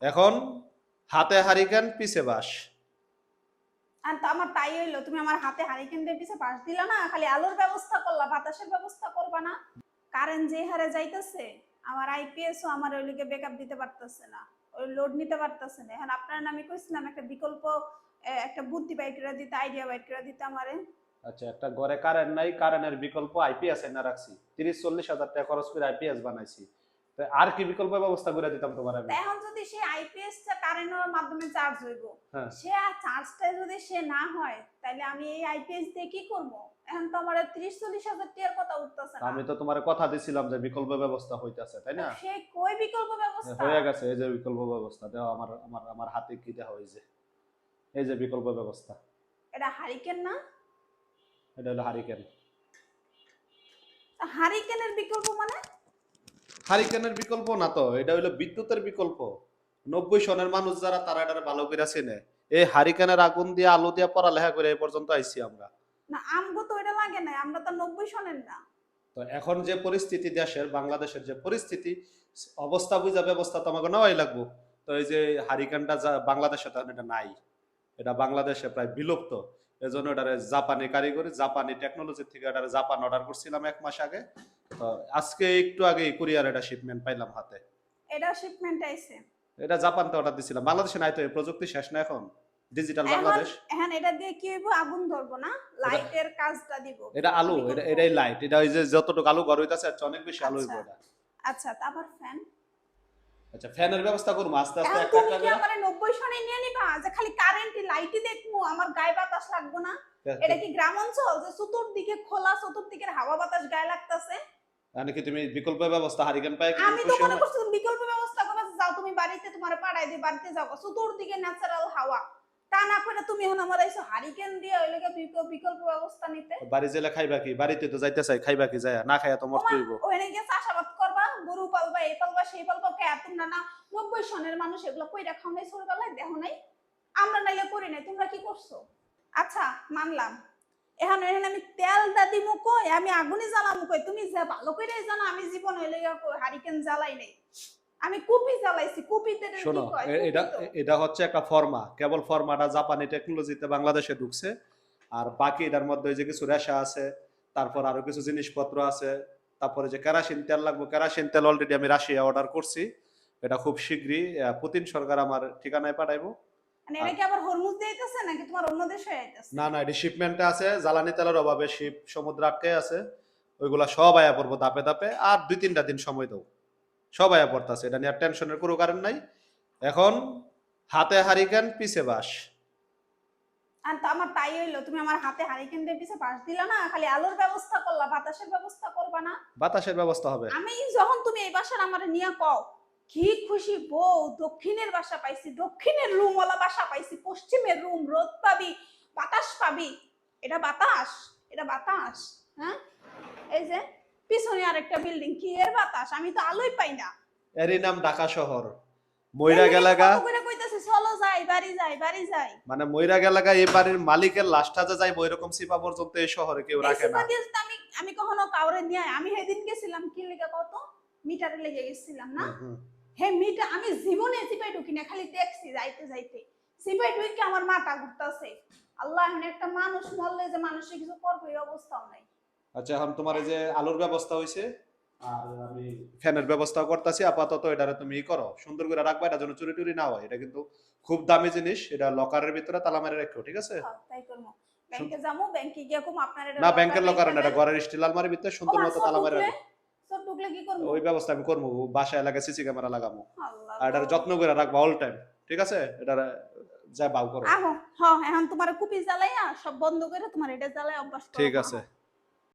এখন হাতে হারিকেন পিছে বাঁশ। আর তো আমার তাই হইলো, তুমি আমার হাতে হারিকেন দিয়ে পিছে পাশ দিলা না, খালি আলোর ব্যবস্থা করলা, বাতাসের ব্যবস্থা করবা না। কারেন্ট যে হারে যাইতেছে, আমার আইপিএস ও আমার ওই লিগে ব্যাকআপ দিতে পারতেছে না, ওই লোড নিতে পারতেছে না। এখন আপনার নামে কইছিলাম একটা বিকল্প, একটা বুদ্ধি বাইর করে দিতে, আইডিয়া বাইর করে দিতে আমারে। আচ্ছা, একটা ঘরে কারেন্ট নাই, কারেন্টের বিকল্প আইপিএস এনে রাখছি, 30-40 হাজার টাকা খরচ করে আইপিএস বানাইছি। আর কি বিকল্প ব্যবস্থা করে দিতাম তোমার আমি। এখন যদি সে আইপিএস টা কারেন্টের মাধ্যমে চার্জ হইব, হ্যাঁ, সে আর চার্জটা যদি সে না হয়, তাহলে আমি এই আইপিএস দিয়ে কি করব? এখন তো আমার 30-40 হাজার টাকার কথা উঠতেছে না। আমি তো তোমার কথা দিছিলাম যে বিকল্প ব্যবস্থা হইতাছে, তাই না? সে কই বিকল্প ব্যবস্থা? হয়ে গেছে, এই যে বিকল্প ব্যবস্থা দেওয়া, আমার আমার আমার হাতে কি দেওয়া হয়েছে, এই যে বিকল্প ব্যবস্থা। এটা হারিকেন না? এটা হলো হারিকেন। হারিকেনের বিকল্প মানে? হারিকেনের বিকল্প না তো, এটা হলো বিদ্যুতের বিকল্প। 90 সনের মানুষ যারা, তারা এটা ভালো করে চেনে। এই হারিকেনের আগুন দিয়ে আলো দিয়ে পড়ালেখা করে এই পর্যন্ত আইছি আমরা। না, আমগো তো এটা লাগে না, আমরা তো 90 সনের না। তো এখন যে পরিস্থিতি দেশের, বাংলাদেশের যে পরিস্থিতি, অবস্থা বুঝা ব্যবস্থা তো আমাকে নেওয়াই লাগবো। তো এই যে হারিকেনটা বাংলাদেশে তখন এটা নাই, এটা বাংলাদেশে প্রায় বিলুপ্ত। এজন্য এটারে জাপানি কারিগরি, জাপানি টেকনোলজি থেকে এটারে জাপান অর্ডার করছিলাম 1 মাস আগে। তো আজকে একটু আগে কুরিয়ার এটা শিপমেন্ট পাইলাম হাতে। এটা শিপমেন্ট আইছে? এটা জাপানতে অর্ডার দিছিলাম, বাংলাদেশে নাই তো, এই প্রযুক্তি শেষ না এখন, ডিজিটাল এখন বাংলাদেশ। এখন এটা দিয়ে কি হইব? আগুন ধরবো না, লাইটের কাজটা দিব। এটা আলু, এটাই লাইট, এটা ওই যে যতটুকু আলু ঘর হইতাছে এর চেয়ে অনেক বেশি আলু হইব আচ্ছা এটা। আচ্ছা, তারপর ফ্যান? আচ্ছা, ফ্যানের ব্যবস্থা করবো আস্তে আস্তে এখন একটা তুমি একটা কি করে। আমারে 90 সনে নিয়ে নিবা যে খালি কারেন্ট লাইটই দেখবো, আমার গায়ে বাতাস লাগবো না? এটা কি গ্রাম অঞ্চল যে চতুর্দিকে খোলা, চতুর্দিকের হাওয়া বাতাস গায়ে লাগতেছে? মানে কি তুমি বিকল্প ব্যবস্থা হারিকেন পাই কি আমি তো খুশি মনে হবে? করছি তুমি বিকল্প ব্যবস্থা করবে, যাও তুমি বাড়িতে, তোমার পাড়ায় দিয়ে বাড়িতে যাও, চতুর্দিকে ন্যাচারাল হাওয়া। তা না করে তুমি এখন আমার এসে হারিকেন দিয়ে ওই লেগে বিকল্প ব্যবস্থা নিতে। বাড়ি জেলে খাইবা কি? বাড়িতে তো যাইতে চাই, খাইবা কি যায়? না খাইয়া তো মরতে ওমা, হইব। ওখানে গিয়ে চাষাবাদ করবা, গরু পালবা, এই পালবা, সেই পালবা, কে তোমরা না 90 সনের মানুষ এগুলো কইরা খাও নাই ছোটবেলায়, দেখো নাই? আমরা নাইলে করি নাই, তোমরা কি করছো? আচ্ছা, মানলাম। এখন এখানে আমি তেলটা দিমু কই, আমি আগুনই জ্বালামু কই? তুমি যে ভালো কইরাই জানো আমি জীবন হইলে হারিকেন জ্বালাই নাই, আমি কুপি জ্বালাইছি। কুপিতে কি শোনো, কয়? এটা কুপি তো। এটা হচ্ছে একটা ফর্মা, কেবল ফর্মাটা জাপানি টেকনোলজিতে বাংলাদেশে ঢুকছে। আর বাকি এটার মধ্যে ওই যে কিছু রেশা আছে, তারপর আরো কিছু জিনিসপত্র আছে। তারপরে যে কেরাসিন তেল লাগবে, কেরাসিন তেল অলরেডি আমি রাশিয়া অর্ডার করছি। এটা খুব শীঘ্রই পুতিন সরকার আমার ঠিকানায় পাঠাইবো। মানে আর এটা কি আবার হরমুজ দিতেছে নাকি তোমার অন্য দেশে আইতাছে? না না, এটি শিপমেন্টে আছে, জ্বালানি তেলের অভাবে শিপ সমুদ্র আটকে আছে। ওইগুলা সব আয়া পড়বো ধাপে ধাপে, আর 2-3টা দিন সময় দাও, সব আয়া পড়তাছে। এটা নিয়ে আর টেনশনের কোনো কারণ নাই। এখন হাতে হারিকেন পিছে বাঁশ। আর তো আমার তাই হইলো, তুমি আমার হাতে হারিকেন দিয়ে পিছে পাশ দিলা না, খালি আলোর ব্যবস্থা করলা, বাতাসের ব্যবস্থা করবা না? বাতাসের ব্যবস্থা হবে। আমি যখন তুমি এই বাসার আমার নিয়ে কও, কি খুশি বউ, দক্ষিণের বাসা পাইছি, দক্ষিণের রুমওয়ালা বাসা পাইছি, পশ্চিমের রুম, রোদ পাবি, বাতাস পাবি। এটা বাতাস? এটা বাতাস? হ্যাঁ, এই যে পিছনে আরেকটা বিল্ডিং, কি এর বাতাস? আমি তো আলোই পাই না। এরই নাম ঢাকা শহর। ময়রা গেলাগা, কত করে কইতাছি চলো যাই, বাড়ি যাই, বাড়ি যাই। মানে ময়রা গেলাগা এই বাড়ির মালিকের লাশটা যে যাইবো এরকম সিপা পর্যন্ত এই শহরে কেউ রাখে না। আমি আমি কখনো কাউরে নিয়ে, আমি সেদিন গেছিলাম কি লেগে কত, মিটারে লেগে গেছিলাম না? হে মিটার আমি জীবনে সিপাই ঢুকি না, খালি দেখছি যাইতে যাইতে সিপাই ঢুকে আমার মাথা ঘুরতাছে। আল্লাহ, এখানে একটা মানুষ মরলে যে মানুষের কিছু করবো এই অবস্থাও নাই। আচ্ছা, এখন তোমার এই যে আলোর ব্যবস্থা হইছে, আর আমি ফ্যানের ব্যবস্থা করতেছি। আপাতত এটারে তুমি ই করো, সুন্দর করে রাখবা, এটা যেন চুরি টুরি না হয়। এটা কিন্তু খুব দামি জিনিস, এটা লকারের ভিতরে তালা মেরে রাখো, ঠিক আছে? হ্যাঁ, তাই করবো। ব্যাংকে যাবো, ব্যাংকে গিয়ে কম আপনার এটা না, লকার ব্যাংকের লকারে না, রাখবেন। এটা ঘরের স্টিল আলমারির ভিতরে সুন্দর মতো তালা মেরে রাখো। সব টুকলে কি করবো? ওই ব্যবস্থা আমি করবো, বাসায় এলাকায় সিসি ক্যামেরা লাগাবো। আল্লাহ আর এটার যত্ন করে রাখবা অল টাইম, ঠিক আছে? এটা যা বাউ করো। আহো, হ্যাঁ, এখন তোমার কুপি জ্বালাইয়া সব বন্ধ করে তোমার এটা জ্বালাই অভ্যাস করো। ঠিক আছে।